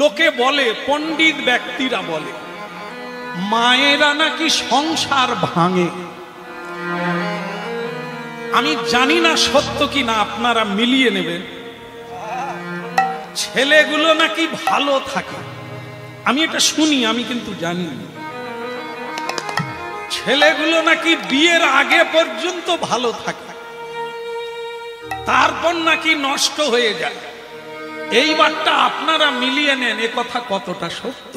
লোকে বলে, পণ্ডিত ব্যক্তিরা বলে, মায়েরা নাকি সংসার ভাঙে। আমি জানি না সত্য কি না, আপনারা মিলিয়ে নেবেন। ছেলেগুলো নাকি ভালো থাকে, আমি এটা শুনি, আমি কিন্তু জানি না। ছেলেগুলো নাকি বিয়ের আগে পর্যন্ত ভালো থাকে, তারপর নাকি নষ্ট হয়ে যায়। এইবারটা আপনারা মিলিয়ে নেন, এ কথা কতটা সত্য।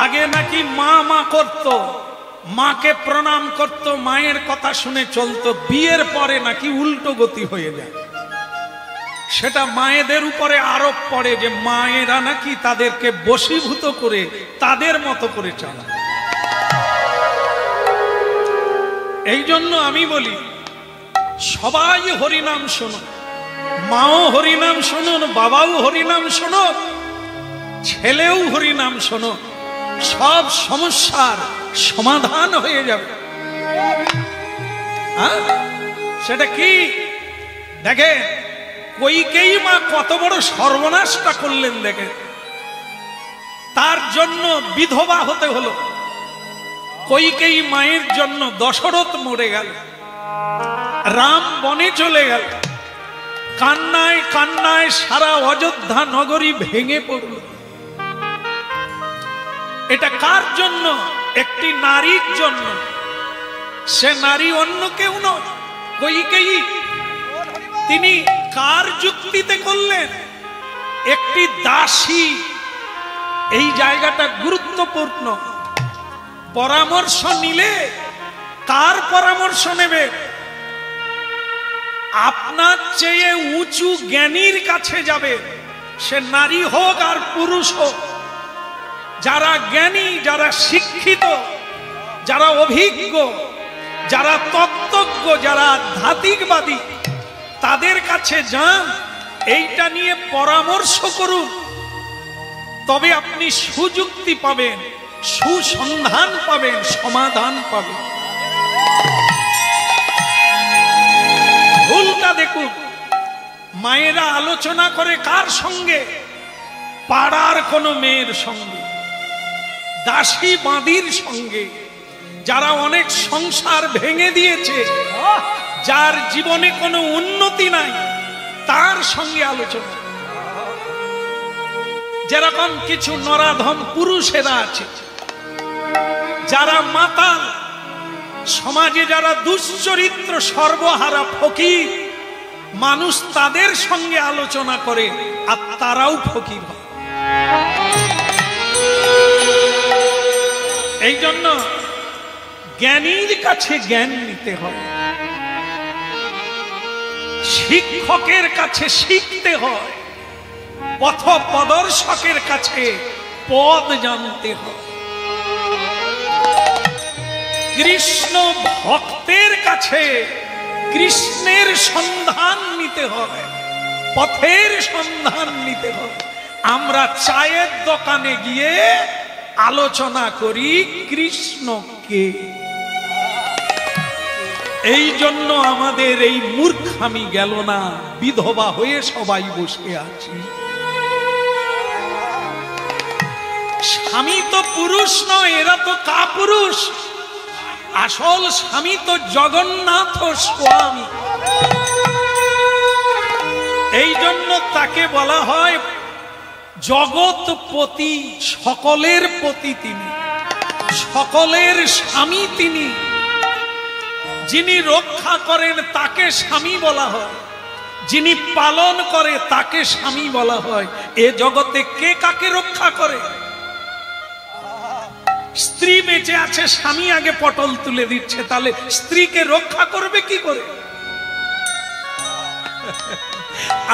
আগে নাকি মা মা করত, মাকে প্রণাম করত, মায়ের কথা শুনে চলতো, বিয়ের পরে নাকি উল্টো গতি হয়ে যায়। সেটা মায়েদের উপরে আরোপ পড়ে যে মায়েরা নাকি তাদেরকে বশীভূত করে তাদের মতো করে চালায়। এই জন্য আমি বলি, সবাই হরিনাম শুনুন, মাও হরিনাম শুনুন, বাবাও হরিনাম শুনুন, ছেলেও হরিনাম শুনুন, সব সমস্যার সমাধান হয়ে যাবে। সেটা কি দেখে, কইকেয়ী মা কত বড় সর্বনাশটা করলেন দেখে। তার জন্য বিধবা হতে হলো। কইকেয়ী মায়ের জন্য দশরথ মরে গেল, রাম বনে চলে গেল, কান্নায় কান্নায় সারা অযোধ্যা নগরী ভেঙে পড়ল। এটা কার জন্য? একটি নারীর জন্য। সে নারী অন্য কেউ নয়, কইকেয়ী। তিনি কার যুক্তিতে করলেন? একটি দাসী। এই জায়গাটা গুরুত্বপূর্ণ। পরামর্শ নিলে কার পরামর্শ নেবে? আপনার চেয়ে উঁচু জ্ঞানীর কাছে যাবে, সে নারী হোক আর পুরুষ হোক। যারা জ্ঞানী, যারা শিক্ষিত, যারা অভিজ্ঞ, যারা তত্ত্বজ্ঞ, যারা আধ্যাত্মিকবাদী, তাদের কাছে যান, এইটা নিয়ে পরামর্শ করুন। তবে আপনি সুযুক্তি পাবেন, সুসন্ধান পাবেন, সমাধান পাবেন। ভুলটা দেখুন, মায়েরা আলোচনা করে কার সঙ্গে? পাড়ার কোনো মেয়ের সঙ্গে, দাসী বাঁদির সঙ্গে, যারা অনেক সংসার ভেঙে দিয়েছে, যার জীবনে কোনো উন্নতি নাই, তার সঙ্গে আলোচনা। যেরকম কিছু নরাধম পুরুষেরা আছে, যারা মাতাল, সমাজে যারা দুশ্চরিত্র, সর্বহারা ফকির মানুষ, তাদের সঙ্গে আলোচনা করে, আর তারাও ফকির হয়। এই জন্য জ্ঞানীর কাছে জ্ঞান নিতে হয়, শিক্ষকের কাছে শিখতে হয়, পথ প্রদর্শকের কাছে পদ জানতে হয়, কৃষ্ণ ভক্তের কাছে কৃষ্ণের সন্ধান নিতে হয়, পথের সন্ধান নিতে হয়। আমরা চায়ের দোকানে গিয়ে আলোচনা করি কৃষ্ণকে। এই জন্য আমাদের এই মূর্খামি গেল না, বিধবা হয়ে সবাই বসে আছি। স্বামী তো পুরুষ নয়, এরা তো কাপুরুষ। আসল স্বামী তো জগন্নাথ স্বামী। এই জন্য তাকে বলা হয় জগৎপতি, সকলের পতি তিনি, সকলের স্বামী তিনি। যিনি রক্ষা করেন তাকে স্বামী বলা হয়, যিনি পালন করে তাকে স্বামী বলা হয়। এ জগতে কে কাকে রক্ষা করে? স্ত্রী বেঁচে আছে, স্বামী আগে পটল তুলে দিচ্ছে, তাহলে স্ত্রীকে রক্ষা করবে কি করে?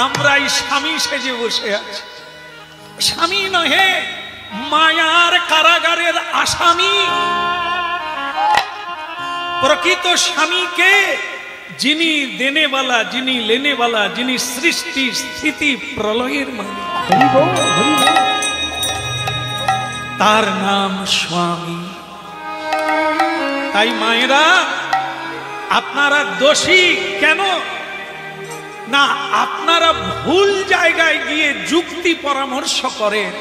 আমরাই স্বামী সেজে বসে আছি। স্বামী নহে, মায়ার কারাগারের আসামি। প্রকৃত স্বামীকে, যিনি দেনেওয়ালা, যিনি লেনেওয়ালা, যিনি সৃষ্টি স্থিতি প্রলয়ের মালিক, তার নাম স্বামী। তাই মায়েরা, আপনারা দোষী কেন? না, আপনারা ভুল জায়গায় গিয়ে যুক্তি পরামর্শ করেন,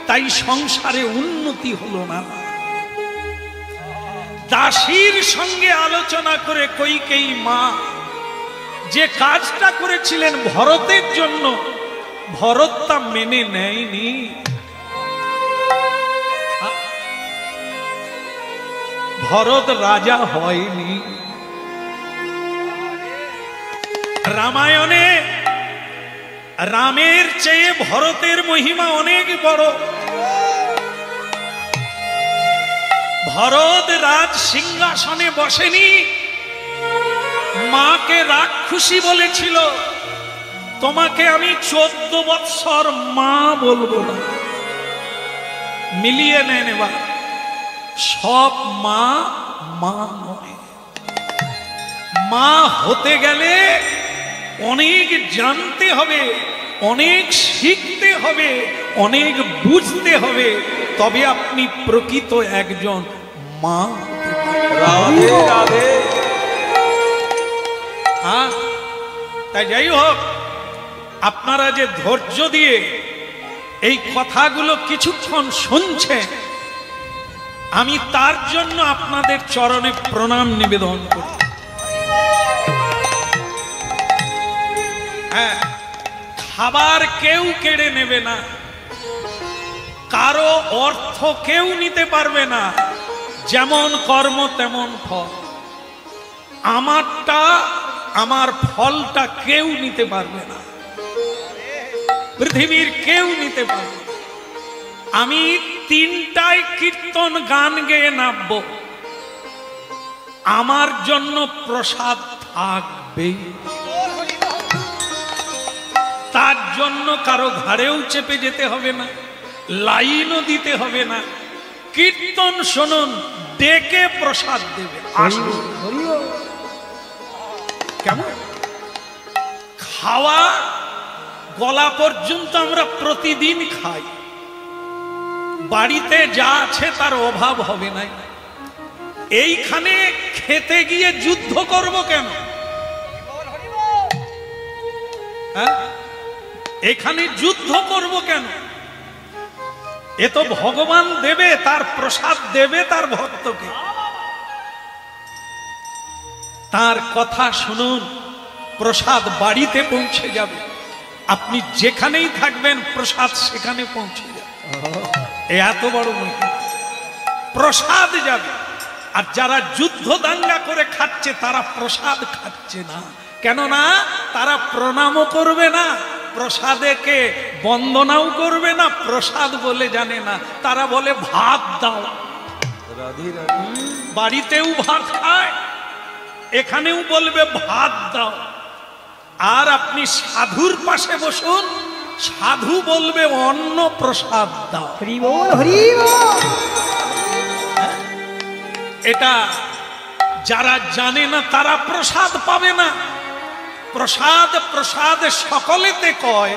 তাই সংসারে উন্নতি হলো না। দাসীর সঙ্গে আলোচনা করে কইকেয়ী মা যে কাজটা করেছিলেন ভরতের জন্য, ভরত তা মেনে নেয়নি। ভরত রাজা হয়নি। রামায়ণে রামের চেয়ে ভরতের মহিমা অনেক বড়। ভরত রাজ সিংহাসনে বসেনি, মাকে রাক্ষসী বলেছিল, তোমাকে আমি 14 বৎসর মা বলবো না। মিলিয়ে নেন এবার, সব মা মা নয়। মা হতে গেলে অনেক জানতে হবে, অনেক শিখতে হবে, অনেক বুঝতে হবে, তবে আপনি প্রকৃত একজন মা। রাধে রাধে। হ্যাঁ, তাই যাই হোক, আপনারা যে ধৈর্য দিয়ে এই কথাগুলো কিছুক্ষণ শুনছেন, আমি তার জন্য আপনাদের চরণে প্রণাম নিবেদন করি। হ্যাঁ, খাবার কেউ কেড়ে নেবে না, কারো অর্থ কেউ নিতে পারবে না, যেমন কর্ম তেমন ফল। আমারটা, আমার ফলটা কেউ নিতে পারবে না, পৃথিবীর কেউ নিতে পারবে না। আমি 3টায় কীর্তন গান গেয়ে নামবো, আমার জন্য প্রসাদ থাকবে। তার জন্য কারো ঘাড়েও চেপে যেতে হবে না, লাইনও দিতে হবে না। কীর্তন শুনুন, ডেকে প্রসাদ দেবে। আসুন। কেমন খাওয়া গলা পর্যন্ত আমরা প্রতিদিন খাই, বাড়িতে যা আছে তার অভাব হবে না। এইখানে খেতে গিয়ে যুদ্ধ করব কেন? হ্যাঁ, এখানে যুদ্ধ করব কেন? এ তো ভগবান দেবে, তার প্রসাদ দেবে তার ভক্তকে। তার কথা শুনুন, প্রসাদ বাড়িতে পৌঁছে যাবে। আপনি যেখানেই থাকবেন প্রসাদ সেখানে পৌঁছে যাবে। এত বড় মহিমা, প্রসাদ যাবে। আর যারা যুদ্ধ দাঙ্গা করে খাচ্ছে তারা প্রসাদ খাচ্ছে না, কেননা তারা প্রণামও করবে না, প্রসাদেকে বন্দনাও করবে না, প্রসাদ বলে জানে না। তারা বলে ভাত দাও। বাড়িতেও ভাত খায়, এখানেও বলবে ভাত দাও। আর আপনি সাধুর পাশে বসুন, সাধু বলবে অন্ন প্রসাদ দাও। এটা যারা জানে না তারা প্রসাদ পাবে না। প্রসাদ প্রসাদ সকলেতে কয়,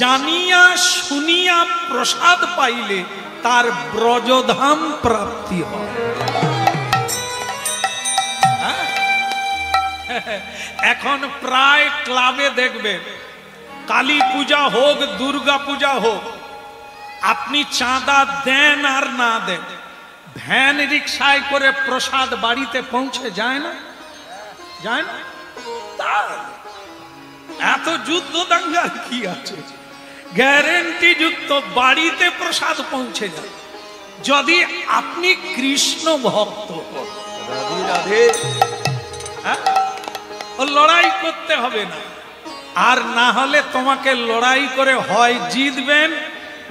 জানিয়া শুনিয়া প্রসাদ পাইলে তার ব্রজধাম প্রাপ্তি হয়। এখন প্রায় ক্লাবে দেখবেন, কালী পূজা হোক, দুর্গা পূজা হোক, আপনি চাঁদা দেন আর না দেন, ভ্যান রিক্সায় করে প্রসাদ বাড়িতে পৌঁছে যায় না? যায় না? এত যুদ্ধ দাঙ্গার কি আছে? গ্যারেন্টি যুক্ত বাড়িতে প্রসাদ পৌঁছে যায়, যদি আপনি কৃষ্ণ ভক্ত। ও লড়াই করতে হবে না। আর না হলে তোমাকে লড়াই করে হয় জিতবেন,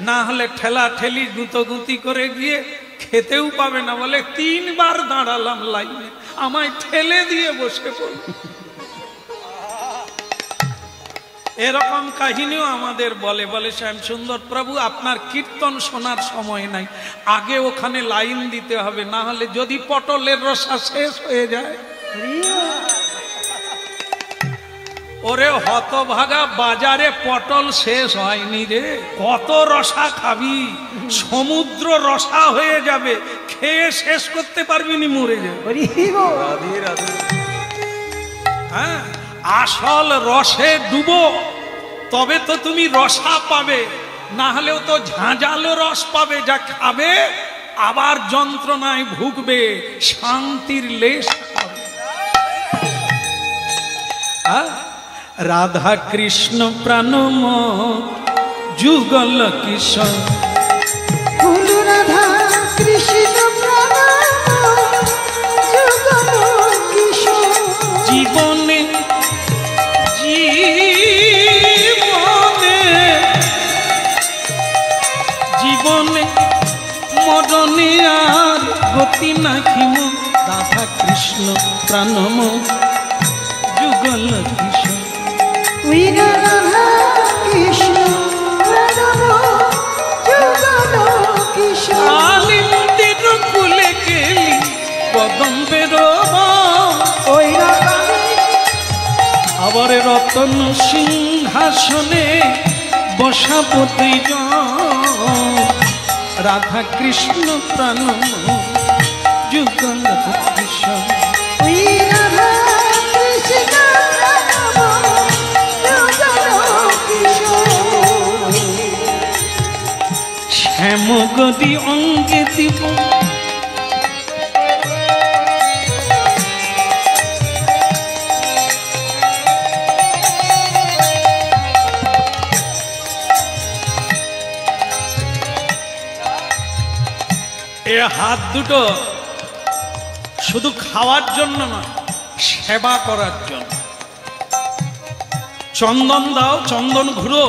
না হলে ঠেলা ঠেলি গুঁতোগুঁতি করে গিয়ে খেতেও পাবে না। বলে 3 বার দাঁড়ালাম লাইনে, আমায় ঠেলে দিয়ে বসে পড়ল। এরকম কাহিনীও আমাদের বলে। বলে শ্যামসুন্দর প্রভু, আপনার কীর্তন শোনার সময় নাই, আগে ওখানে লাইন দিতে হবে, না হলে যদি পটলের রসা শেষ হয়ে যায়। ওরে হতভাগা, বাজারে পটল শেষ হয়নি রে, কত রসা খাবি? সমুদ্র রসা হয়ে যাবে, খেয়ে শেষ করতে পারবি নি, মরে যাবে। হ্যাঁ, আসল রসে ডুবো, তবে তো তুমি রসা পাবে, না হলেও তো ঝাঁঝালো রস পাবে, যা খাবে আবার যন্ত্রণায় ভুগবে, শান্তির লেশ পাবে। রাধা কৃষ্ণ প্রাণম যুগল কিশোর, রাধা কৃষ্ণ প্রাণম যুগল কিশোর। জীবনে জীবনে জীবনে মরণে আর গতি নাহিম, রাধা কৃষ্ণ প্রাণম যুগল কিশোর। রাধা কৃষ্ণ প্রাণম যুগল কিশোর। আলিন্দির কুলে গেলি কদম্বের, ওই রাধা আবার রতন সিংহাসনে বসাপতি রাধা কৃষ্ণ প্রাণম যুগল কিশোর। রাধা কৃষ্ণ প্রাণম যুগল কিশোর। শ্যাম গদি অঙ্গে দিব, এ হাত দুটো শুধু খাওয়ার জন্য নয়, সেবা করার জন্য। চন্দন দাও, চন্দন ঘুরো,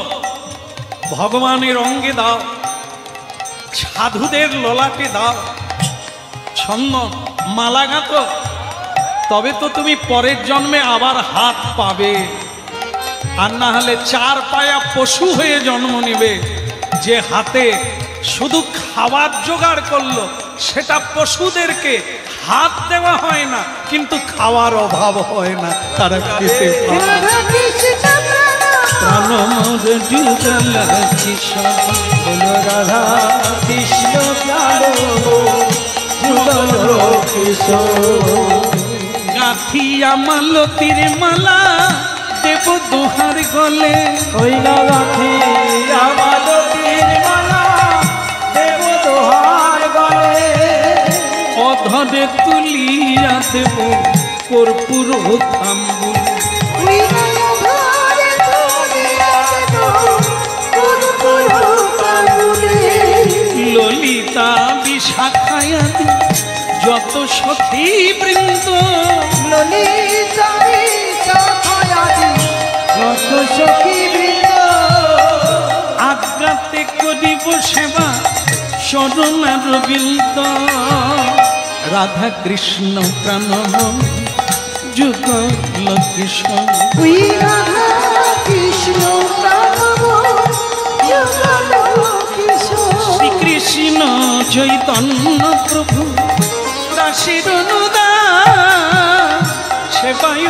ভগবানের অঙ্গে দাও, সাধুদের ললাটে দাও চন্দন, মালা গাঁথো, তবে তো তুমি পরের জন্মে আবার হাত পাবে। আর না হলে চার পায়া পশু হয়ে জন্ম নিবে, যে হাতে শুধু খাবার জোগাড় করলো, সেটা পশুদেরকে হাত দেওয়া হয় না, কিন্তু খাওয়ার অভাব হয় না, তারা খেতে পায়। প্রাণমোদ যুগল কিশোর, বলো রাধা কৃষ্ণ যুগল কিশোর। গাঁথিয়া মালতীর মালা দেব দোহার গলে, ওই গাঁথিয়া মালতীর মালা দেব দোহার গলে। অধরে তুলিয়া দেব কর্পূর তাম্বুল, ললিতা বিশাখায়া যত সখী বৃন্দ, ললিতা বিশাখায়া যত সখী বৃন্দ। আজ্ঞাতে করিব সেবা শরণার বৃন্দ, রাধা কৃষ্ণ প্রাণম যুগল কিশোর। রাধা কৃষ্ণ প্রাণম যুগল কিশোর। শ্রীকৃষ্ণ চৈতন্য প্রভু দাসীর অনুদান, সেবায়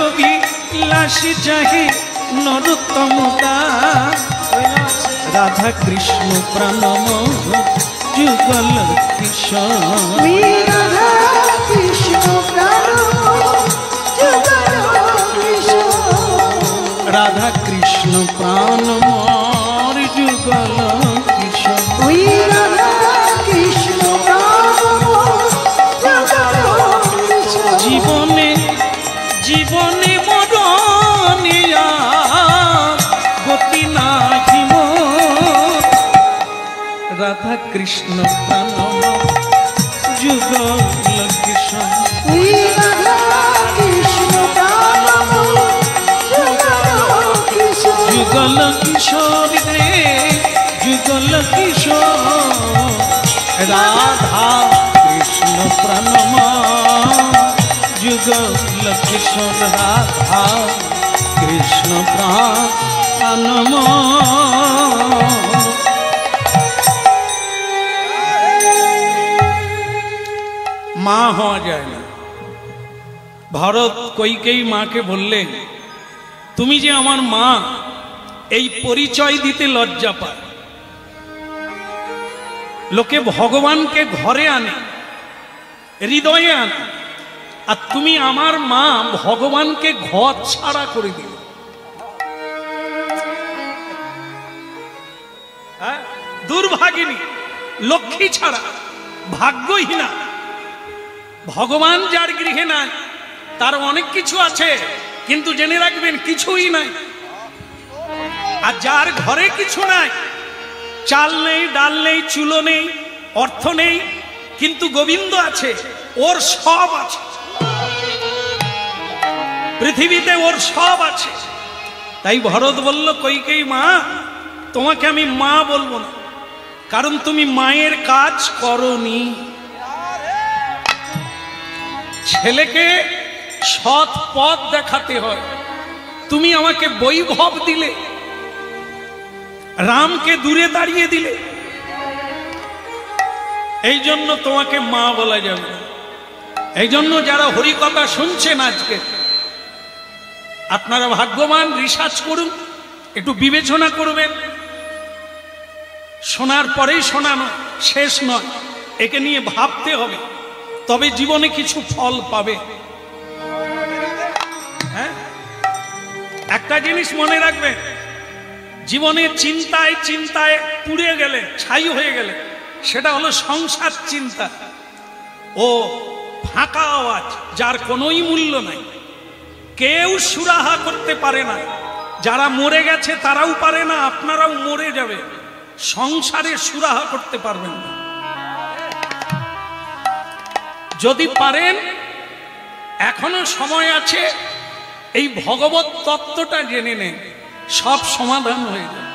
বিলাসী চাহে নরোত্তম দাস। রাধা কৃষ্ণ প্রাণম যুগল কিশোর। রাধা কৃষ্ণ প্রাণম যুগল কিশোর। রাধা কৃষ্ণ প্রাণম যুগল কিশোর। রাধা কৃষ্ণ প্রাণম যুগল কিশোর। জীবনে জীবনে মরণে আর গতি নাহিম, রাধা কৃষ্ণ প্রাণম যুগল কিশোর। রাধা কৃষ্ণ প্রাণম যুগল কিশোর। যুগল কিশোর রে যুগল কিশোর, রাধা কৃষ্ণ প্রাণম যুগল কিশোর। রাধা কৃষ্ণ প্রাণম। মা হওয়া যায় না। ভরত কইকেয়ী মাকে বললেন, তুমি যে আমার মা, এই পরিচয় দিতে লজ্জা পায়। লোকে ভগবানকে ঘরে আনে, হৃদয়ে আনে, আর তুমি আমার মা ভগবানকে ঘর ছাড়া করে দিলে। দুর্ভাগিনী, লক্ষ্মী ছাড়া, ভাগ্যহীনা। ভগবান যার গৃহে নাই তার অনেক কিছু আছে, কিন্তু জেনে রাখবেন কিছুই নাই। আর যার ঘরে কিছু নাই, চাল নেই, ডাল নেই, চুলো নেই, অর্থ নেই, কিন্তু গোবিন্দ আছে, ওর সব আছে পৃথিবীতে, ওর সব আছে। তাই ভরত বলল, কইকেয়ী মা, তোমাকে আমি মা বলবো না, কারণ তুমি মায়ের কাজ করনি। ছেলেকে সৎ পথ দেখাতে হয়। তুমি আমাকে বৈভব দিলে, রামকে দূরে দাঁড়িয়ে দিলে, এই জন্য তোমাকে মা বলা যাবে না। এই জন্য যারা হরিকথা শুনছেন আজকে, আপনারা ভাগ্যবান, রিসার্চ করুন, একটু বিবেচনা করবেন। শোনার পরেই শোনানো শেষ নয়, একে নিয়ে ভাবতে হবে, তবে জীবনে কিছু ফল পাবে। হ্যাঁ, একটা জিনিস মনে রাখবেন, জীবনে চিন্তায় চিন্তায় পুড়ে গেলে, ছাই হয়ে গেলে, সেটা হলো সংসার চিন্তা। ও ফাঁকা আওয়াজ, যার কোনোই মূল্য নাই, কেউ সুরাহা করতে পারে না। যারা মরে গেছে তারাও পারে না, আপনারাও মরে যাবে, সংসারে সুরাহা করতে পারবেন না। যদি পারেন, এখনো সময় আছে, এই ভগবত তত্ত্বটা জেনে নেন, সব সমাধান হয়ে যাবে,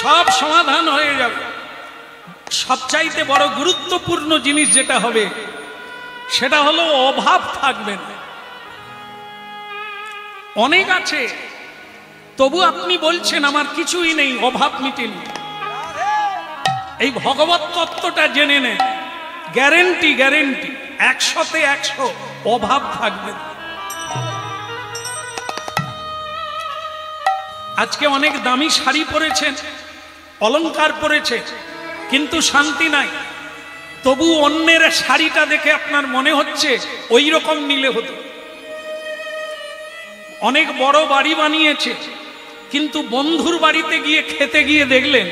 সব সমাধান হয়ে যাবে। সবচাইতে বড় গুরুত্বপূর্ণ জিনিস যেটা হবে, সেটা হলো অভাব থাকবে না। অনেক আছে, তবু আপনি বলছেন আমার কিছুই নেই, অভাব মিটেনি। এই ভগবত তত্ত্বটা জেনে নেন, গ্যারেন্টি, গ্যারেন্টি 100-তে 100 অভাব থাকবে। আজকে অনেক দামি শাড়ি পরেছেন, অলংকার পরেছে, কিন্তু শান্তি নাই। তবু অন্যের শাড়িটা দেখে আপনার মনে হচ্ছে ওই রকম নিলে হতো। অনেক বড় বাড়ি বানিয়েছে, কিন্তু বন্ধুর বাড়িতে গিয়ে খেতে গিয়ে দেখলেন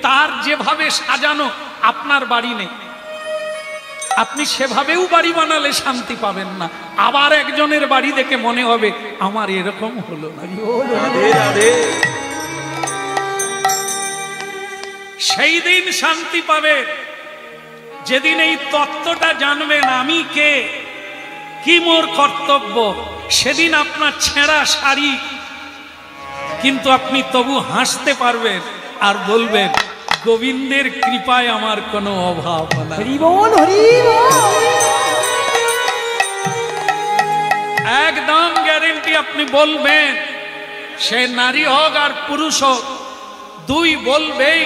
তার যেভাবে সাজানো, আপনার বাড়ি নেই। আপনি সেভাবেও বাড়ি বানালে শান্তি পাবেন না। আবার একজনের বাড়ি দেখে মনে হবে আমার এরকম হলো না। সেই দিন শান্তি পাবে যেদিন এই তত্ত্বটা জানবেন, আমি কে, কি মোর কর্তব্য। সেদিন আপনার ছেঁড়া শাড়ি, কিন্তু আপনি তবু হাসতে পারবেন আর বলবেন, গোবিন্দের কৃপায় আমার কোনো অভাব নাই। একদম গ্যারেন্টি আপনি বলবেন, সে নারী হোক আর পুরুষ হোক, দুই বলবেই,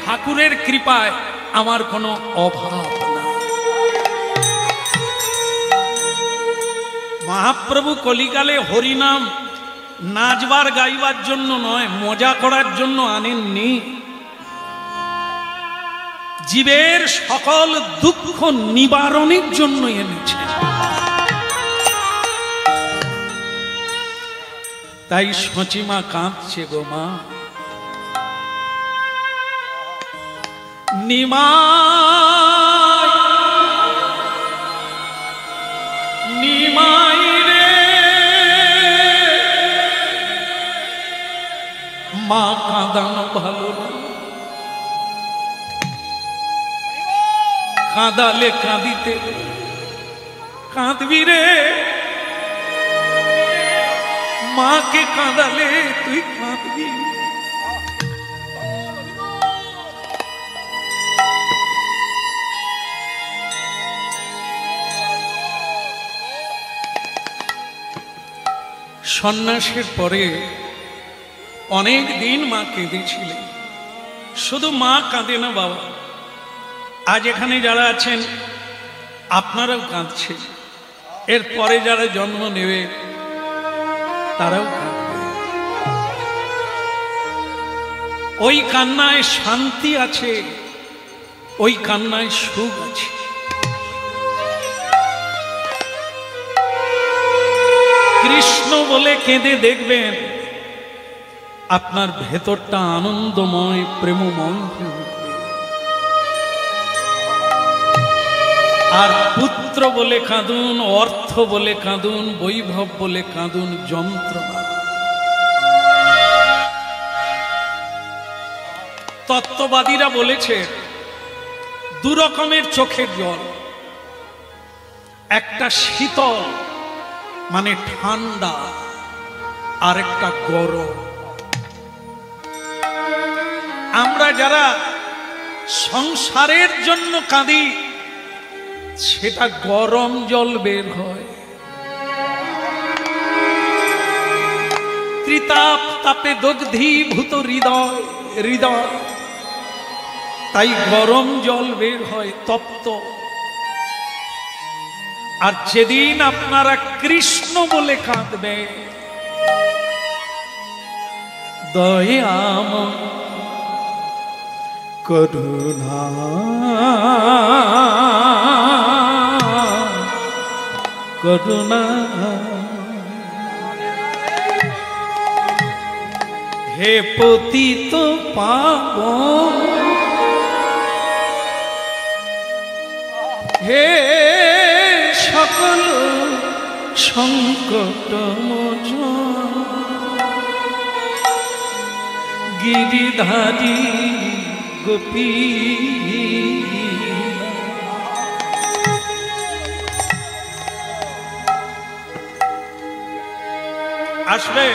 ঠাকুরের কৃপায় আমার কোনো অভাব নাই। মহাপ্রভু কলিকালে হরিনাম নাচবার গাইবার জন্য নয়, মজা করার জন্য আনেননি। জীবের সকল দুঃখ নিবারণের জন্য এনেছে। তাই সচিমা কাঁদছে গো মা, নিমাই নিমাই রে মা, কাঁদানো ভালো না, কাঁদালে কাঁদিতে কাঁদবি রে, মাকে কাঁদালে তুই কাঁদবি। সন্ন্যাসের পরে অনেক দিন মা কেঁদেছিলেন। শুধু মা কাঁদে না বাবা, আজ এখানে যারা আছেন আপনারাও কাঁদছেন, এরপরে যারা জন্ম নেবে তারাও কাঁদবে। ওই কান্নায় শান্তি আছে, ওই কান্নায় সুখ আছে। কৃষ্ণ বলে কেঁদে দেখবেন আপনার ভেতরটা আনন্দময় প্রেমময় হয়ে উঠবে। আর পুত্র বলে কাঁদুন, অর্থ বলে কাঁদুন, বৈভব বলে কাঁদুন, যন্ত্রণা। তত্ত্ববাদীরা বলেছে দু রকমের চোখের জল, একটা শীতল মানে ঠান্ডা, আর একটা গরম। আমরা যারা সংসারের জন্য কাঁদি সেটা গরম জল বের হয়। ত্রিতাপ তাপে দগ্ধীভূত হৃদয় হৃদয়, তাই গরম জল বের হয় তপ্ত। আর যেদিন আপনারা কৃষ্ণ বলে কাঁদবে, দয়াম করুণা করুণা, হে পতিত পাবন, হে সকল সংকট মোচন, গিরিধারী গোপী আসবে।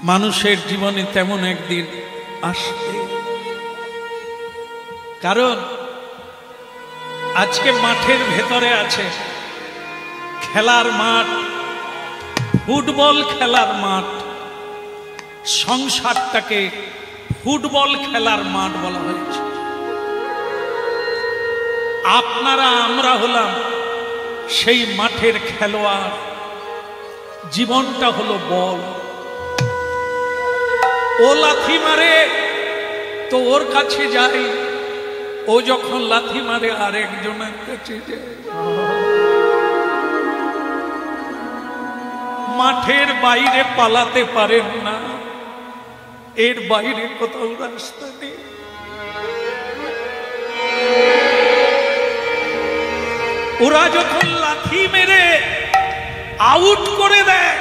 মানুষের জীবনে তেমন একদিন আসবে, কারণ আজকে মাঠের ভেতরে আছে খেলার মাঠ, ফুটবল খেলার মাঠ। সংসারটাকে ফুটবল খেলার মাঠ বলা হয়েছে। আপনারা আমরা হলাম সেই মাঠের খেলোয়াড়। জীবনটা হলো বল। ও লাথি মারে তো ওর কাছে যাই, ও যখন লাথি মারে আরেকজনের কাছে যায়। মাঠের বাইরে পালাতে পারেন না, এর বাইরে কোথাও রাস্তা নেই। ওরা যখন লাথি মেরে আউট করে দেয়,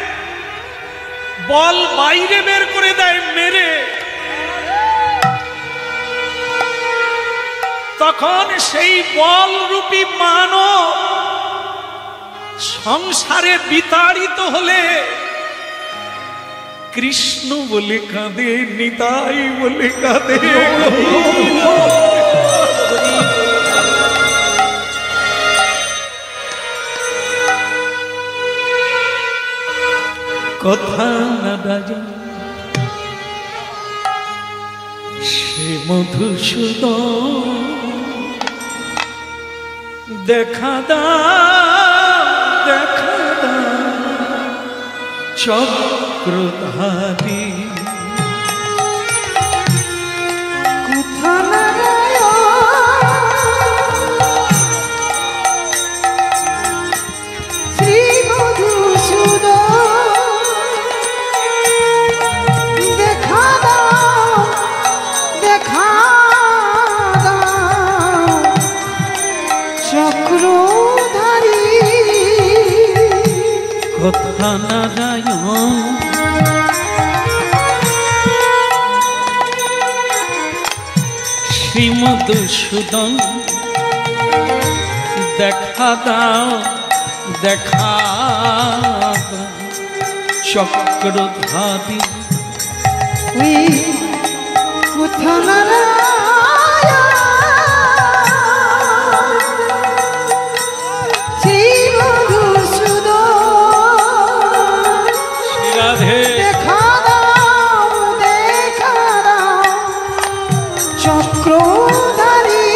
বল বাইরে বের করে দেয় মেরে, তখন সেই বল রূপী মানব সংসারে বিতাড়িত হলে কৃষ্ণ বলে কাঁদে, নিতাই বলে কাঁদে। কথা না রাজা সে মধুসূদন, দেখা দাও দেখা দাও চক্রধারী। কোথা নারায়ণ শ্রী মধুসূদন, দেখা দাও দেখা দাও চক্রধারী। কথা নারায়ণ শ্রী মধুসূদন, দেখা দাও দেখা দাও চক্রধারী। কোথা নারায়ণ শ্রী মধুসূদন, রাধে দেখা দাও চক্রধারী।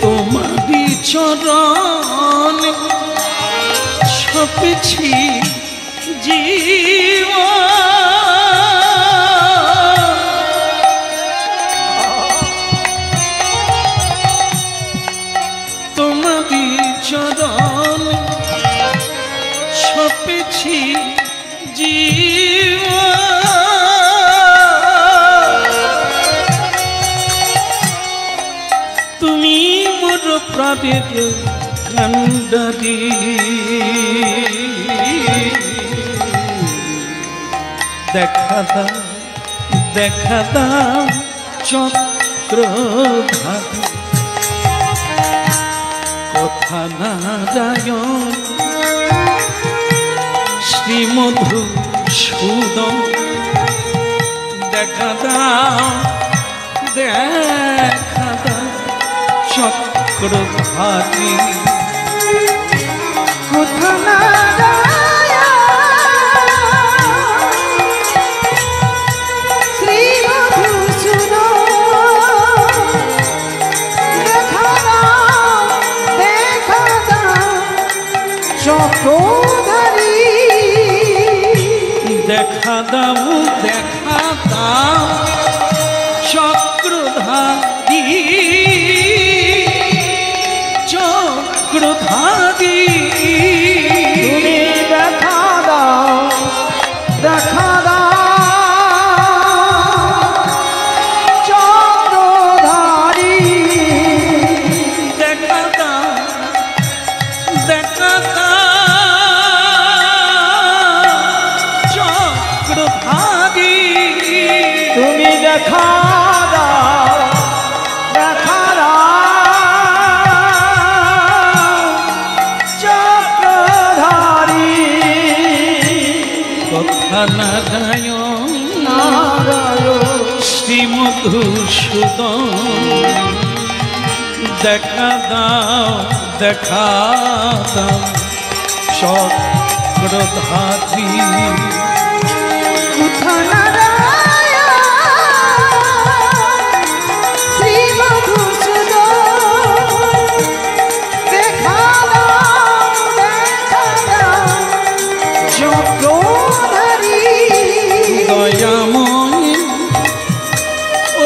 তোমারি চরণ সপেছি জীবন, তোমারি চরণ প্রাণের কান্ডারি দেখা দাও চক্রধারী কথা না যায় শ্রীমধুসূদন দেখা দাও চক্রধারী কোথা না যায় শ্রী মধুসূদন দেখা দাও চক্রধারী দেখা দাও চক্রধারী চক্রধারী তুমি দেখা দাও চক্রধারী দেখা দাও চক্রধারী তুমি দেখা দাও চক্রধারী কথা না যায় শ্রীমধুসূদন দেখা দাও চক্রধারী কোথা না যায় শ্রী মধুসূদন দেখা দাও চক্রধারী দয়াময় ও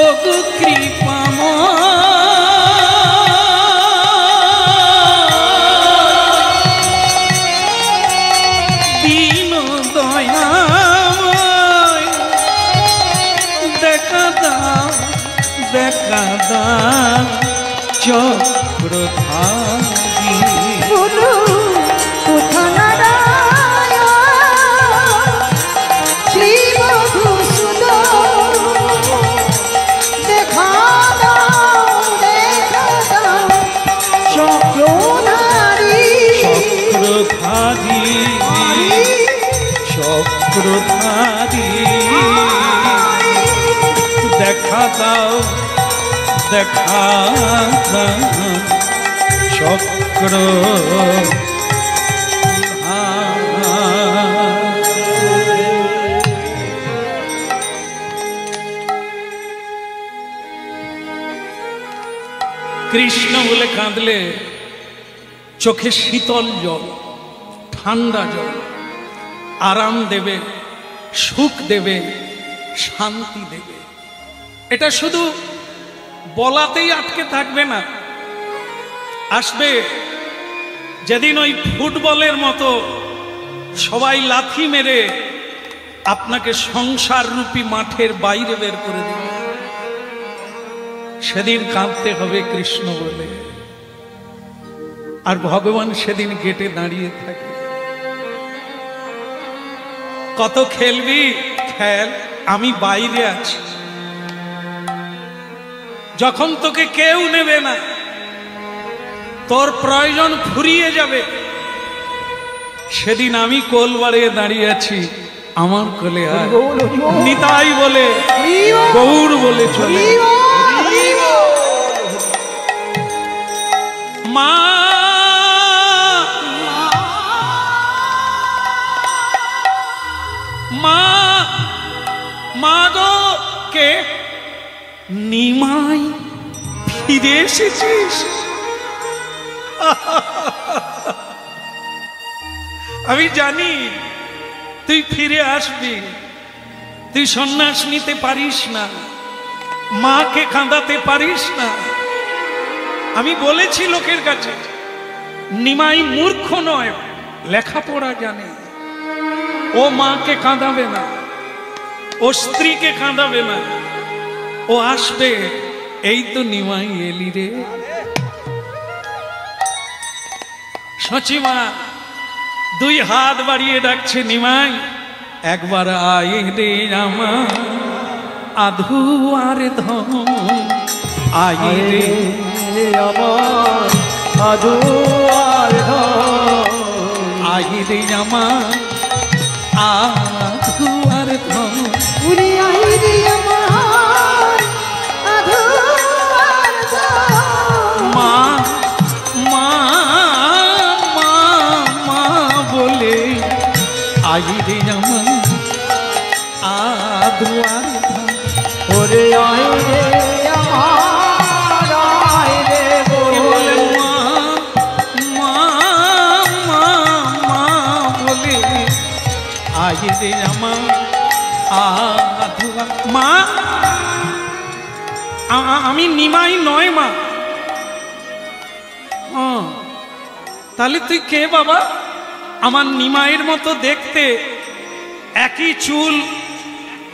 কৃপাময় দীন দয়াময় দেখা দাও চক্রধারী বলো কোথা না যায় শ্রী মধুসূদন দেখা দাও চক্রধারী চক্রধারী দেখা দাও চক্র কৃষ্ণ বলে কাঁদলে চোখে শীতল জল ঠান্ডা জল আরাম দেবে সুখ দেবে শান্তি দেবে এটা শুধু বলাতেই আটকে থাকবে না আসবে যেদিন ওই ফুটবলের মতো সবাই লাথি মেরে আপনাকে সংসার রূপী মাঠের বাইরে বের করে দিবে সেদিন কাঁদতে হবে কৃষ্ণ বলে আর ভগবান সেদিন গেটে দাঁড়িয়ে থাকে কত খেলবি খেল আমি বাইরে আছি যখন তোকে কেউ নেবে না তোর প্রয়োজন ফুরিয়ে যাবে সেদিন আমি কোল বাড়িয়ে দাঁড়িয়ে আছি আমার কোলে আয় নিতাই বলে গৌর বলে চলে মা মা মা গো কে নিমাই ফিরে এসেছিস আমি জানি তুই ফিরে আসবি তুই সন্ন্যাস নিতে পারিস না মাকে কাঁদাতে পারিস না আমি বলেছি লোকের কাছে নিমাই মূর্খ নয় লেখাপড়া জানে ও মাকে কাঁদাবে না ও স্ত্রীকে কাঁদাবে না ও আসবে এই তো নিমাই এলি রে সচিমা দুই হাত বাড়িয়ে ডাকছে, নিমাই একবার আয় রে আমার আধু আর ধন, আয় রে আমার আধু আর ধন, আয় রে আমার আধু আর ধন। উড়ি আই রে আমার আধু আর ধন, মা মা মা মা বলে আয় রে আমার আধু আর ধন। ওরে আই রে আমার আই রে কে বলে বলে, মা মা মা মা বলে আয় রে আমার আধু আর। মা আমি নিমাই নয় মা। ও তাহলে তুই কে বাবা? আমার নিমাইয়ের মতো দেখতে, একই চুল,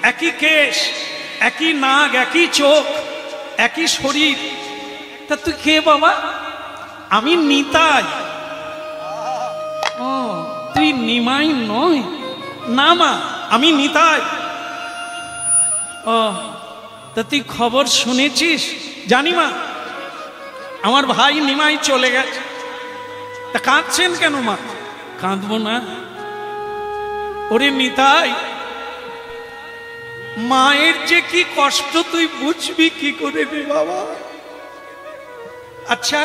একই কেশ, একই নাক, একই চোখ, একই শরীর, তা তুই কে বাবা? আমি নিতাই। ও তুই নিমাই নয়? না মা, আমি নিতাই। ও তা তুই খবর শুনেছিস? জানি মা, আমার ভাই নিমাই চলে গেছে। তা কাঁদছেন কেন মা? কাঁদবো না। ওরে নিতাই, মায়ের যে কি কষ্ট তুই বুঝবি কি করে রে বাবা? আচ্ছা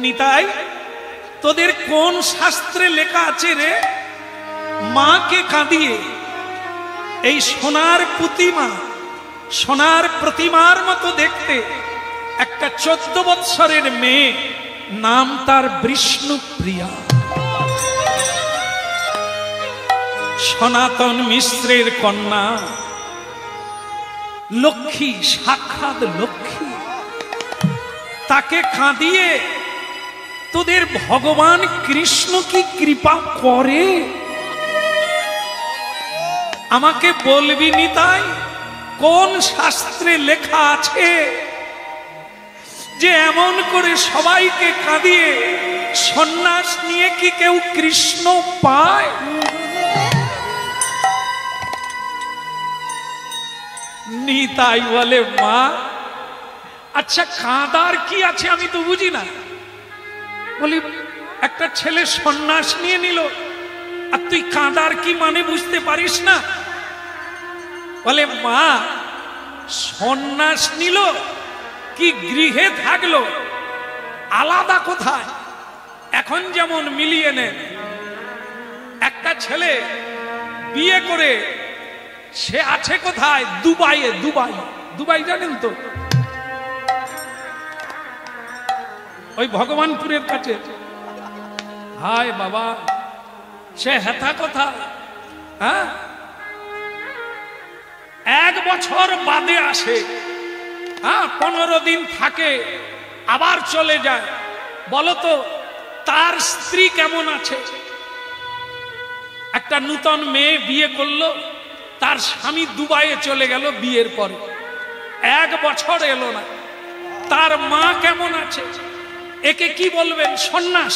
নিতাই, তোদের কোন শাস্ত্রে লেখা আছে রে মাকে কাঁদিয়ে এই সোনার প্রতিমা, সোনার প্রতিমার মতো দেখতে একটা 14 বৎসরের মেয়ে, নাম তার বিষ্ণুপ্রিয়া, সনাতন মিশ্রের কন্যা, লক্ষ্মী, সাক্ষাৎ লক্ষ্মী, তাকে কাঁদিয়ে তোদের ভগবান কৃষ্ণ কি কৃপা করে? আমাকে বলবি নিতাই, কোন শাস্ত্রে লেখা আছে যে এমন করে সবাইকে কাঁদিয়ে সন্ন্যাস নিয়ে কি কেউ কৃষ্ণ পায়? নিতাই বলে মা, আচ্ছা কাঁদার কি আছে আমি তো বুঝি না। বলি একটা ছেলে সন্ন্যাস নিয়ে নিল, আর তুই কাঁদার কি মানে বুঝতে পারিস না? বলে মা, সন্ন্যাস নিল কি গৃহে থাকলো আলাদা কোথায়? এখন যেমন মিলিয়ে নেন, একটা ছেলে বিয়ে করে সে আছে কোথায়? দুবাইয়ে। দুবাই, দুবাই জানেন তো, ওই ভগবানপুরের কাছে। হায় বাবা, সে হেথা কথা। হ্যাঁ, 1 বছর বাদে আসে, হ্যাঁ 15 দিন থাকে, আবার চলে যায়। বলতো তার স্ত্রী কেমন আছে? একটা নূতন মেয়ে বিয়ে করলো, তার স্বামী দুবাইয়ে চলে গেল বিয়ের পরে, 1 বছর এলো না। তার মা কেমন আছে? একে কি বলবেন? সন্ন্যাস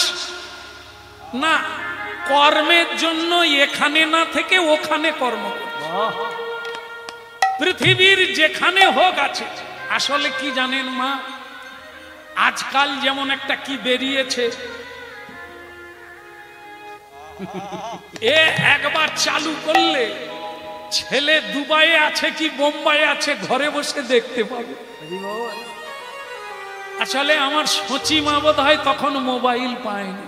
না, কর্মের জন্য এখানে না থেকে ওখানে কর্ম করছে। পৃথিবীর যেখানে হোক আছে। আসলে কি জানেন মা, আজকাল যেমন একটা কি বেরিয়েছে, এ একবার চালু করলে ছেলে দুবাইয়ে আছে কি বোম্বাইয়ে আছে ঘরে বসে দেখতে পাবে। আসলে আমার সচিমা বোধ হয় তখন মোবাইল পায়নি,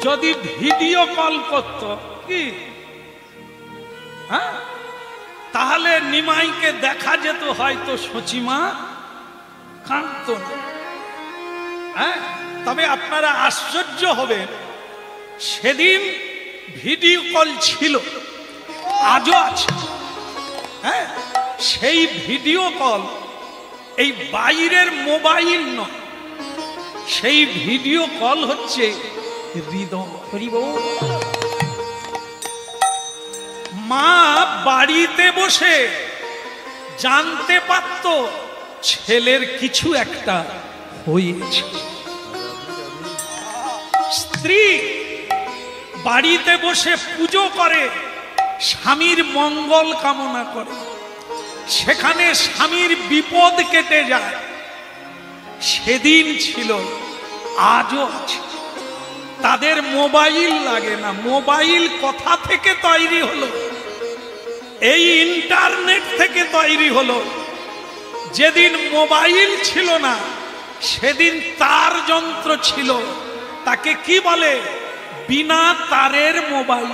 যদি ভিডিও কল করত কি, হ্যাঁ তাহলে নিমাইকে দেখা যেত, হয়তো সচিমা কাঁদত না। হ্যাঁ, তবে আপনারা আশ্চর্য হবেন, সেদিন ভিডিও কল ছিল, আজও আছে। হ্যাঁ, সেই ভিডিও কল এই বাইরের মোবাইল নয়, সেই ভিডিও কল হচ্ছে হৃদয়। মা বাড়িতে বসে জানতে পারত ছেলের কিছু একটা হয়েছে। স্ত্রী বাড়িতে বসে পুজো করে, স্বামীর মঙ্গল কামনা করে, সেখানে স্বামীর বিপদ কেটে যায়। সেদিন ছিল, আজও আছে। তাদের মোবাইল লাগে না। মোবাইল কোথা থেকে তৈরি হলো? এই ইন্টারনেট থেকে তৈরি হলো। যেদিন মোবাইল ছিল না, সেদিন তার যন্ত্র ছিল। তাকে কি বলে? বিনা তারের মোবাইল।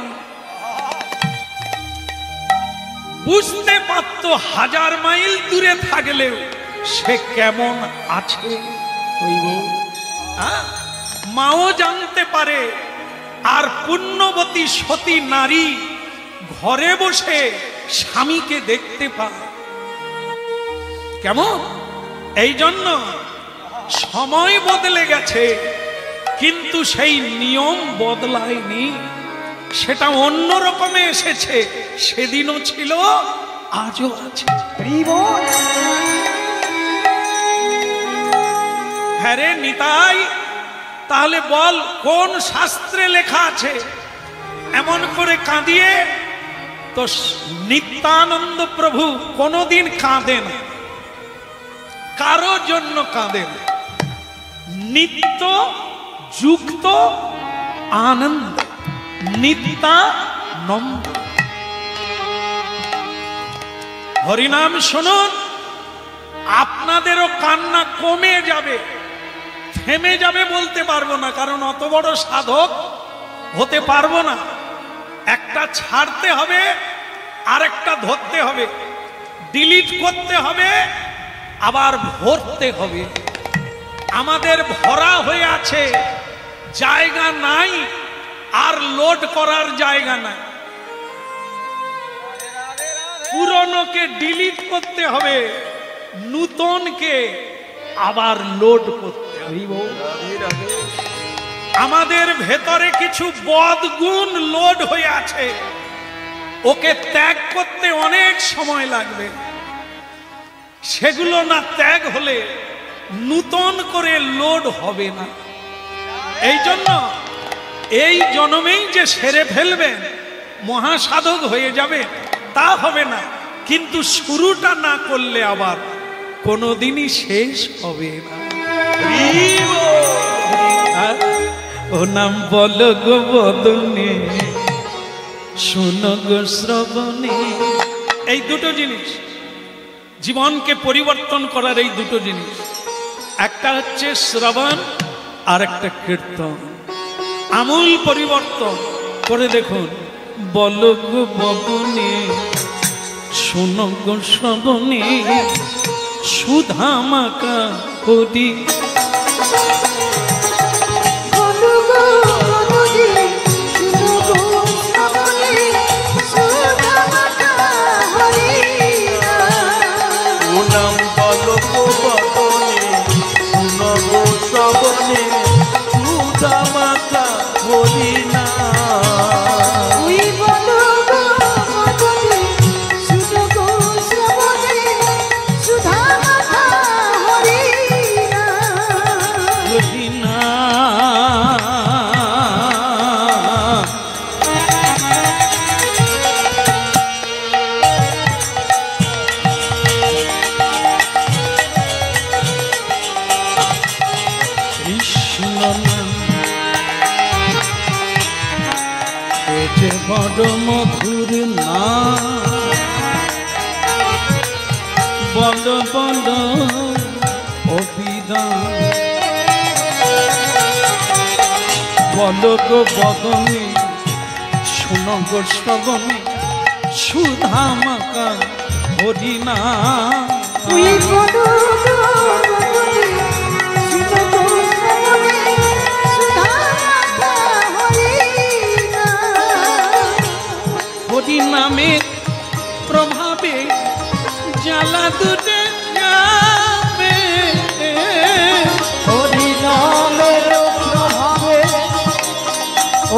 বুঝতে পারত হাজার মাইল দূরে থাকলেও সে কেমন আছে। মাও জানতে পারে। আর পুণ্যবতী সতী নারী ঘরে বসে স্বামীকে দেখতে পায়। কেমন? এই জন্য সময় বদলে গেছে, কিন্তু সেই নিয়ম বদলায়নি। সেটা অন্য রকমে এসেছে। সেদিনও ছিল, আজও আছে। হ্যাঁ রে নিতাই, তাহলে বল কোন শাস্ত্রে লেখা আছে? এমন করে কাঁদিয়ে তো নিত্যানন্দ প্রভু কোনদিন কাঁদেন, কারো জন্য কাঁদেন। নিত্য যুক্ত আনন্দ, নিত্যানন্দ। হরিনাম শুনুন, আপনাদেরও কান্না কমে যাবে। থেমে যাবে বলতে পারবো না, কারণ অত বড় সাধক হতে পারবো না। একটা ছাড়তে হবে, আরেকটা ধরতে হবে, ডিলিট করতে হবে, আবার ভরতে হবে। আমাদের ভরা হয়ে আছে, জায়গা নাই, আর লোড করার জায়গা নাই। পুরনোকে ডিলিট করতে হবে, নূতনকে আবার লোড করতে হবে। আমাদের ভেতরে কিছু বদগুণ লোড হয়ে আছে, ওকে ত্যাগ করতে অনেক সময় লাগবে। সেগুলো না ত্যাগ হলে নূতন করে লোড হবে না। এই জন্য এই জন্মেই যে সেরে ফেলবেন, মহাসাধক হয়ে যাবে, তা হবে না। কিন্তু শুরুটা না করলে আবার কোনোদিনই শেষ হবে না। ও নাম বলো গো বদনে, শোনো গো শ্রবণে। এই দুটো জিনিস জীবনকে পরিবর্তন করার, এই দুটো জিনিস। একটা হচ্ছে শ্রবণ, আর একটা কীর্তন। আমূল পরিবর্তন করে দেখুন। বলো গো বদনে, শোনো গো শ্রবণে, সুধা মাকা হরি। বড় মধুর না, বল বল অভিধান। বল গো বদনে, শোনো গো শ্রবণে, সুধা মাকা হরিনা। হরি নামের প্রভাবে জ্বালা দূরে যাবে। হরি নামের প্রভাবে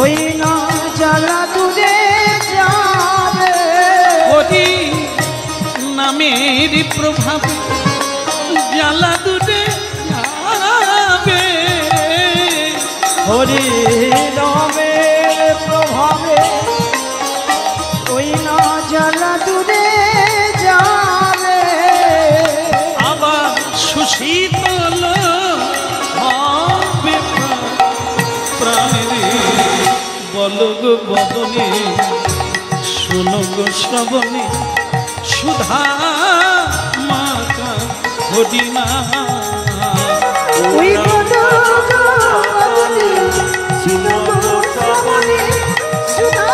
ওই না জ্বালা দূরে যাবে। হরি নামের প্রভাবে জ্বালা দূরে যাবে। হরি নামের প্রভাবে ওই না জ্বালা দূরে যাবে। আবার সুশীতল হবে প্রাণের বলগ বদনে শুনগ শ্রবণে সুধা মাতা হরিনা। ওই বদনে শুনগ শ্রবণে সুধা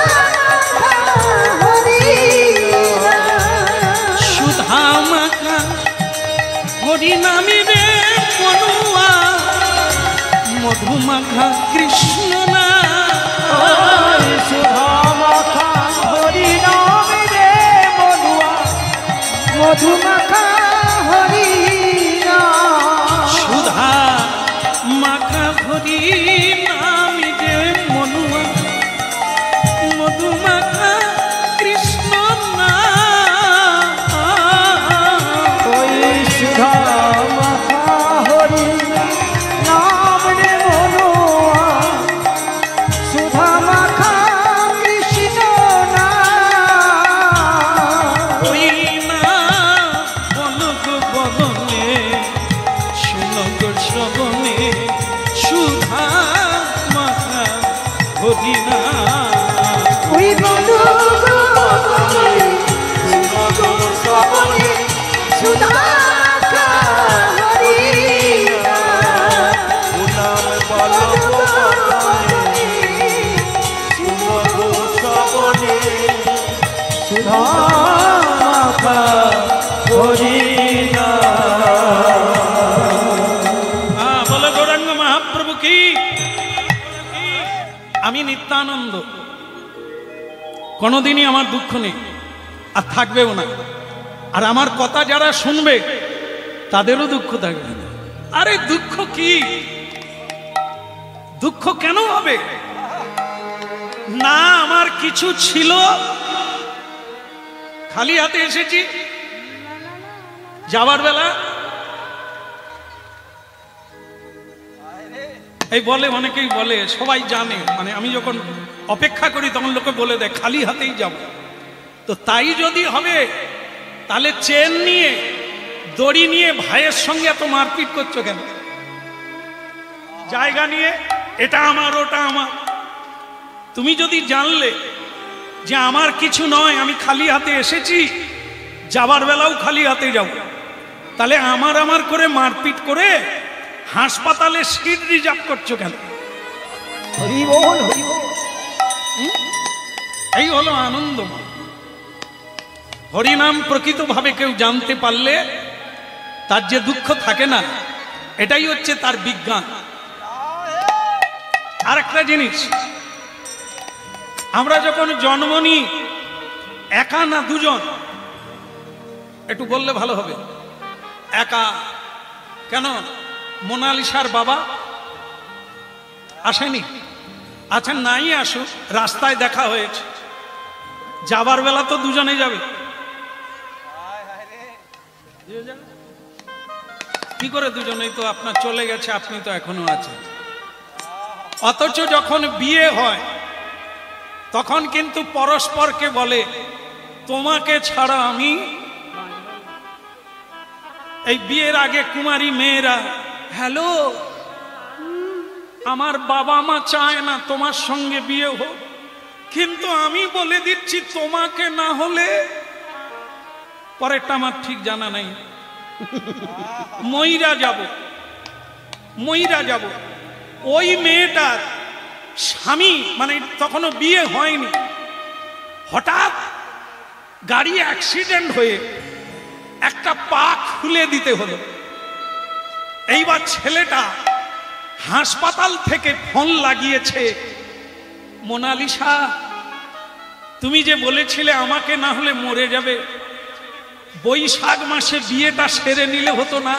হরিনা। সুধা মাতা হরিনামী রে মনুয়া মধুমাখা কৃষ্ণ না। সুধা মাখা হরিনামে রে মধুয়া মধুমাখা হরিনা। সুধা মাখা হরিনামী রে মনুয়া মধুমাখা কৃষ্ণ না। ওই সুধা মাখা হরি নাম রে মনুয়া সুধা মাখা কৃষ্ণ না। ওই না বলগ বদনে শুনগ শ্রবণে সুধা মাখা হরিনা। ওই বন্ধু সুধা মাখা হরিনা। সুধা মাখা হরিনা। বলো গৌরাঙ্গ মহাপ্রভু কি। আমি নিত্যানন্দ, কোনোদিনই আমার দুঃখ নেই আর থাকবেও না। আর আমার কথা যারা শুনবে তাদেরও দুঃখ থাকবে না। আরে দুঃখ কি, দুঃখ কেন হবে না? আমার কিছু ছিল, খালি হাতে এসেছি। যাবার বেলা এই বলে, অনেকেই বলে, সবাই জানে, মানে আমি যখন অপেক্ষা করি তখন লোকে বলে দেয় খালি হাতেই যাব। তো তাই যদি হবে তাহলে চেন নিয়ে দড়ি নিয়ে ভাইয়ের সঙ্গে এত মারপিট করছো কেন? জায়গা নিয়ে এটা আমার ওটা আমার। তুমি যদি জানলে যে আমার কিছু নয়, আমি খালি হাতে এসেছি, যাবার বেলাও খালি হাতে যাব, তাহলে আমার আমার করে মারপিট করে হাসপাতালে সিট রিজার্ভ করছো কেন? হরি বল হরি বল। এই হলো আনন্দ। হরিনাম প্রকৃতভাবে কেউ জানতে পারলে তার যে দুঃখ থাকে না, এটাই হচ্ছে তার বিজ্ঞান। আর একটা জিনিস, আমরা যখন জন্ম নিই একা না দুজন? একটু বললে ভালো হবে। একা কেন? মোনালিসার বাবা আসেনি? আচ্ছা নাই আসুক, রাস্তায় দেখা হয়েছে, যাবার বেলা তো দুজনে যাবে। কি করে দুজনেই? তো আপনার চলে গেছে, আপনি তো এখনো আছেন। অথচ যখন বিয়ে হয় তখন কিন্তু পরস্পরকে বলে তোমাকে ছাড়া আমি। এই বিয়ের আগে কুমারী মেয়েরা, হ্যালো, আমার বাবা মা চায় না তোমার সঙ্গে বিয়ে হোক, কিন্তু আমি বলে দিচ্ছি তোমাকে না হলে। পরেরটা আমার ঠিক জানা নাই। মইরা যাব। ওই মেয়েটার স্বামী, মানে তখনও বিয়ে হয়নি, হঠাৎ গাড়ি অ্যাক্সিডেন্ট হয়ে একটা পা খুলে দিতে হলো। এইবার ছেলেটা হাসপাতাল থেকে ফোন লাগিয়েছে, মোনালিসা তুমি যে বলেছিলে আমাকে না হলে মরে যাবে, বৈশাখ মাসে বিয়েটা সেরে নিলে হতো না?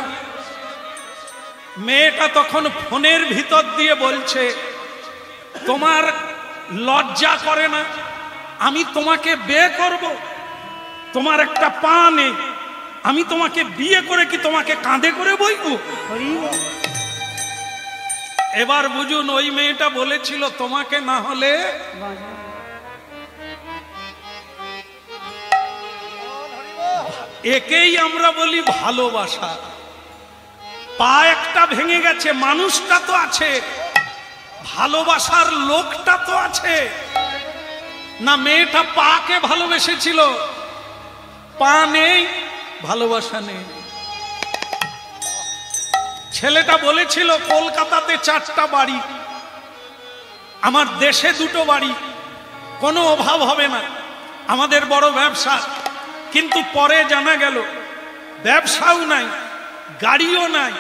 মেয়েটা তখন ফোনের ভিতর দিয়ে বলছে, তোমার লজ্জা করে না? আমি তোমাকে বিয়ে করব, তোমার একটা পা নেই, আমি তোমাকে বিয়ে করে কি তোমাকে কাঁধে করে বইব? এবার বুঝুন, ওই মেয়েটা বলেছিল তোমাকে না হলে একেই আমরা বলি ভালোবাসা। পা একটা ভেঙে গেছে, মানুষটা তো আছে, ভালোবাসার লোকটা তো আছে না। মেয়েটা পাকে ভালোবেসেছিল, পা নেই, ভালোবাসা নেই। ছেলেটা বলেছিল কলকাতাতে 4টা বাড়ি, আমার দেশে 2টো বাড়ি, কোনো অভাব হবে না, আমাদের বড় ব্যবসা। কিন্তু পরে জানা গেল ব্যবসাও নাই, গাড়িও নাই,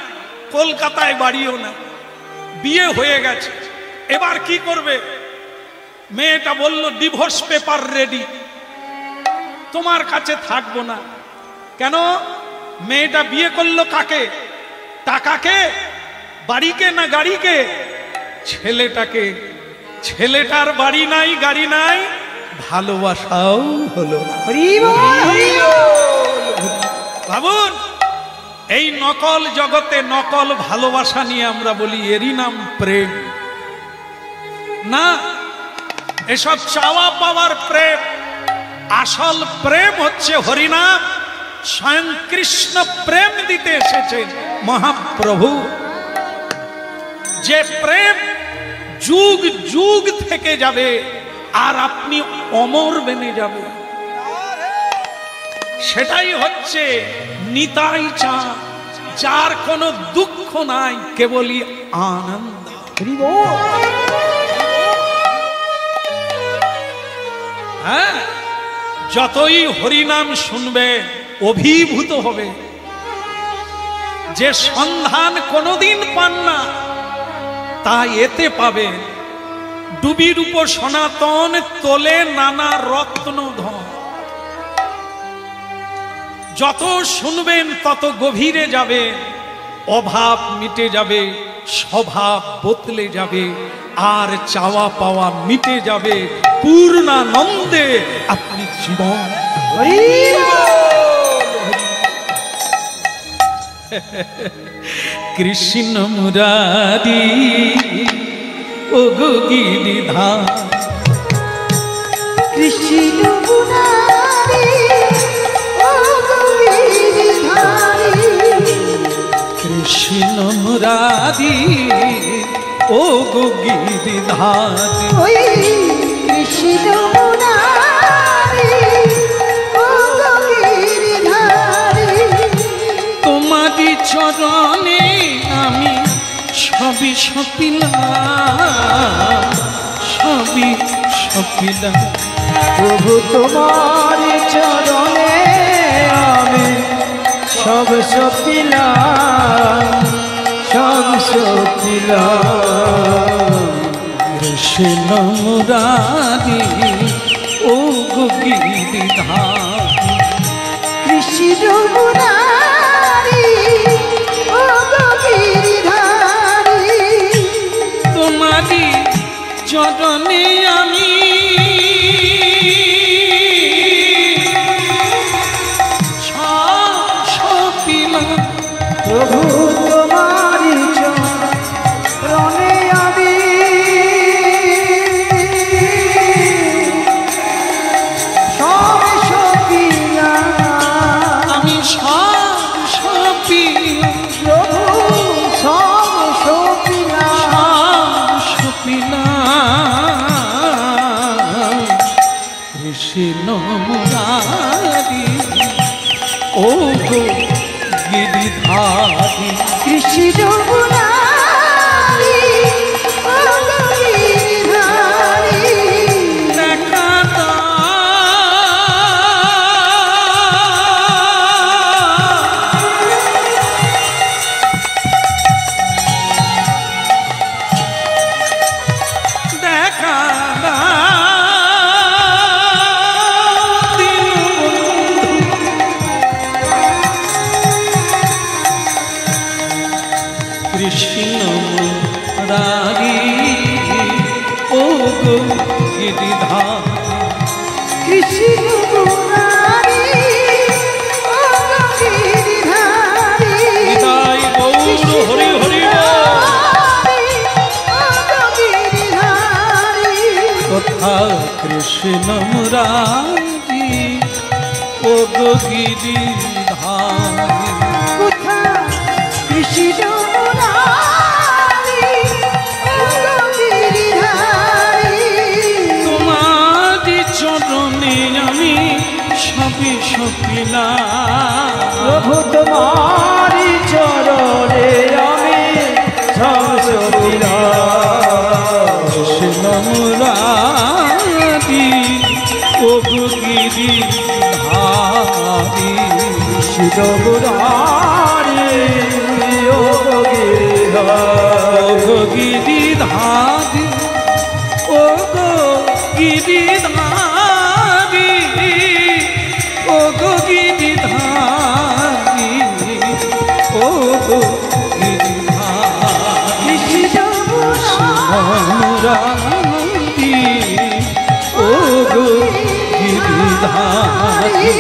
কলকাতায় বাড়িও নাই, বিয়ে হয়ে গেছে। এবার কি করবে? মেয়েটা বলল ডিভোর্স পেপার রেডি, তোমার কাছে থাকবো না। কেন? মেয়েটা বিয়ে করলো কাকে? টাকাকে, বাড়িকে না গাড়িকে? ছেলেটাকে। ছেলেটার বাড়ি নাই, গাড়ি নাই, ভালোবাসাও হলো না। ভাবুন, এই নকল জগতে নকল ভালোবাসা নিয়ে আমরা বলি এরই নাম প্রেম না। এসব চাওয়া পাওয়ার প্রেম। আসল প্রেম হচ্ছে হরিনাম। স্বয়ং কৃষ্ণ প্রেম দিতে এসেছেন মহাপ্রভু। যে প্রেম যুগ যুগ থেকে যাবে আর আপনি অমর বেনে যাবে, সেটাই হচ্ছে নিতাই চাঁদ, যার কোনো দুঃখ নাই, কেবলই আনন্দ। হ্যাঁ, যতই হরিনাম শুনবে অভিভূত হবে। যে সন্ধান কোনোদিন পান না তা এতে পাবে। ডুবির উপর সনাতন তোলে নানা রত্ন ধন। যত শুনবেন তত গভীরে যাবে, অভাব মিটে যাবে, স্বভাব বদলে যাবে, আর চাওয়া পাওয়া মিটে যাবে। পূর্ণানন্দে আপনি জীবন। কৃষ্ণ মুরারি ও গো গিরিধাম, কৃষ্ণ মুরারি ও গো গিরিধারী, কৃষ্ণ মুরারি ও গো গিরিধারী, ওই কৃষ্ণ মুরারি ও গো গিরিধারী। তোমারি চরণে আমি সবই সপিলাম, সবই সপিলাম। প্রভু তোমার চরণে আমি সব সপিলাম, সব সপিলাম। কৃষ্ণ মুরারি ও গো গিরিধারী, কৃষ্ণ মুরারি ও গো গিরিধারী। তোমারি চরণে আমি সপিলাম। প্রভু তোমার চরণে আমি সব সপিলাম, আমি সব সপিলাম, প্রভু সব সপিলাম। সপিলাম। কৃষ্ণ মুরারি ও গো গিরিধারী, কৃষ্ণ মুরারি ও গো গিরিধারী। দেখা দাও দেখা দাও দীনবন্ধু, কৃষ্ণ মুরারি ও গো গিরিধারী, কৃষ্ণ মুরারি ও গো গিরিধারী। হৃদয় গৌর হরি হরি বল। ও গো গিরিধারী কোথা কৃষ্ণ মুরারি ও গো গিরিধারী তোমারি চরণে আমি সবই সপিলাম প্রভু তোমারি চরণে আমি মুরারি ও গো গিরিধারী শিব মুরারি ও গিরিধারী ও গো গিরিধারী ও গো গিরিধারী ও গো গিরিধারী কৃষ্ণ মুরারি ও গো গিরিধারী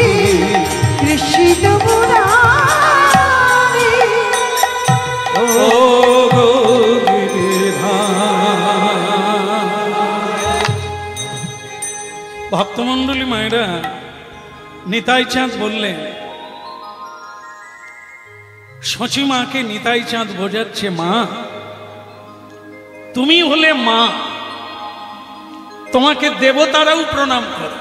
কৃষ্ণ মুরারি ও গো গিরিধারী। ভক্তমণ্ডলী মায়েরা, নিতাই চাঁদ বললেন, শচী মাকে নিতাই চাঁদ বোঝাচ্ছে, মা তুমি হলে মা, তোমাকে দেবতারাও প্রণাম করে।